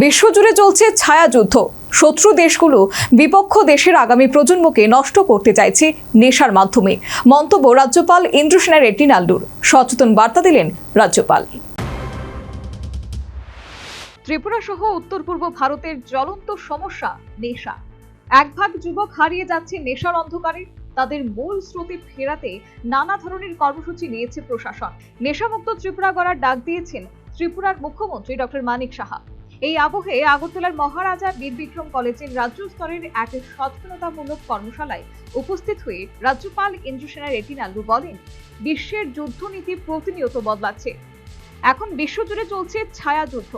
বিশ্বজুড়ে চলছে ছায়াযুদ্ধ। শত্রু দেশগুলো বিপক্ষ দেশের আগামী প্রজন্মকে নষ্ট করতে চাইছে নেশার মাধ্যমে। মন্তব্য রাজ্যপাল ইন্দ্রসেনা রেড্ডি নাল্লুর। সচেতন বার্তা দিলেন রাজ্যপাল। ত্রিপুরা সহ উত্তর পূর্ব ভারতের জ্বলন্ত সমস্যা নেশা। এক ভাগ যুবক হারিয়ে যাচ্ছে নেশার অন্ধকারে। তাদের মূল স্রোতে ফেরাতে নানা ধরনের কর্মসূচি নিয়েছে প্রশাসন। নেশামুক্ত ত্রিপুরা গড়ার ডাক দিয়েছেন ত্রিপুরার মুখ্যমন্ত্রী ডক্টর মানিক সাহা। এই আবহে আগরতলার মহারাজা বীরবিক্রম কলেজের রাজ্য স্তরের এক সচেতনতামূলক কর্মশালায় উপস্থিত হয়ে রাজ্যপাল ইন্দ্রসেনা রেড্ডি নাল্লু বলেন, বিশ্বের যুদ্ধনীতি প্রতিনিয়ত বদলাচ্ছে। এখন বিশ্বজুড়ে চলছে ছায়াযুদ্ধ।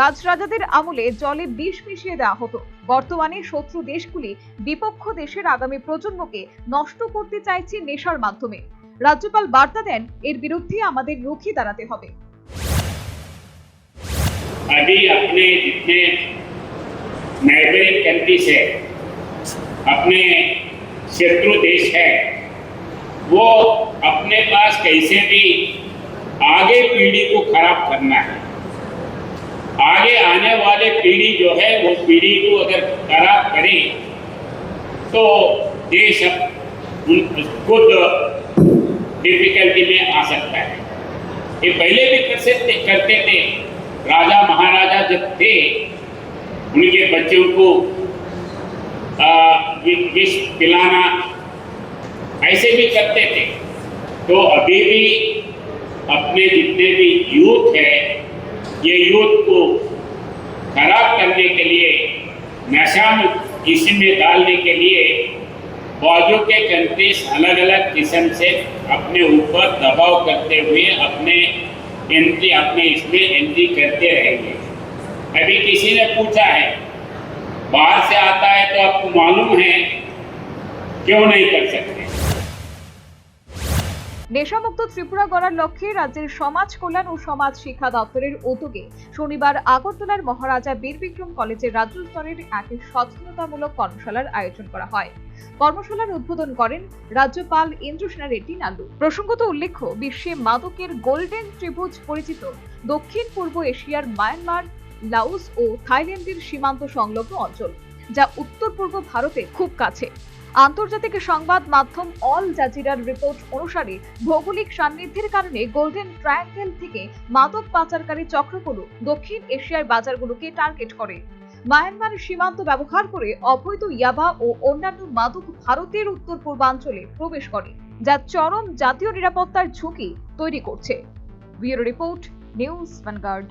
রাজরাজাদের আমলে জলে বিষ মিশিয়ে দেওয়া হতো। বর্তমানে শত্রু দেশগুলি বিপক্ষ দেশের আগামী প্রজন্মকে নষ্ট করতে চাইছে নেশার মাধ্যমে। রাজ্যপাল বার্তা দেন, এর বিরুদ্ধে আমাদের রুখে দাঁড়াতে হবে। अभी अपने जितने नेबरिंग कंट्रीज है, अपने शत्रु देश है, वो अपने पास कैसे भी आगे पीढ़ी को खराब करना है। आगे आने वाले पीढ़ी जो है वो पीढ़ी को अगर खराब करे तो देश खुद डिफिकल्टी में आ सकता है। ये पहले भी करते थे। राजा महाराजा जब थे, उनके बच्चों को विष पिलाना ऐसे भी करते थे। तो अभी भी अपने जितने भी यूथ है, ये यूथ को खराब करने के लिए, नशा में इसमें डालने के लिए बाजू के कंट्रीज अलग अलग किस्म से अपने ऊपर दबाव करते हुए अपने इसमें एंट्री करते रहेंगे। अभी किसी ने पूछा है, बाहर से आता है तो आपको मालूम है, क्यों नहीं कर सकते। নেশামুক্ত ত্রিপুরা গড়ার লক্ষ্যে রাজ্যের সমাজ কল্যাণ ও সমাজ শিক্ষা দপ্তরের উদ্যোগে শনিবার আগরতলার মহারাজা বীরবিক্রম কলেজের রাজ্য স্তরের এক সচেতনতামূলক কর্মশালার আয়োজন করা হয়। কর্মশালার উদ্বোধন করেন রাজ্যপাল ইন্দ্রসেনা রেড্ডি নাল্লু। প্রসঙ্গত উল্লেখ্য, বিশ্বে মাদকের গোল্ডেন ত্রিভুজ পরিচিত দক্ষিণ পূর্ব এশিয়ার মায়ানমার, লাওস ও থাইল্যান্ডের সীমান্ত সংলগ্ন অঞ্চল, যা উত্তর পূর্ব ভারতে খুব কাছে। আন্তর্জাতিক সংবাদ মাধ্যম অল জাজিরার রিপোর্ট অনুসারে ভৌগোলিক সান্নিধ্যের কারণে গোল্ডেন ট্রায়াঙ্গেল থেকে মাদক পাচারকারী চক্রগুলো দক্ষিণ এশিয়ার বাজারগুলোকে টার্গেট করে। মায়ানমার সীমান্ত ব্যবহার করে অবৈধ ইয়াবা ও অন্যান্য মাদক ভারতের উত্তর পূর্বাঞ্চলে প্রবেশ করে, যা চরম জাতীয় নিরাপত্তার ঝুঁকি তৈরি করছে। Bureau report, news vanguard.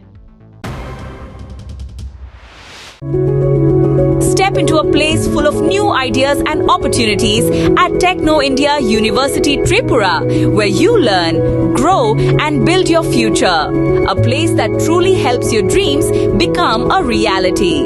Step into a place full of new ideas and opportunities at Techno India University Tripura, where you learn, grow and build your future. A place that truly helps your dreams become a reality.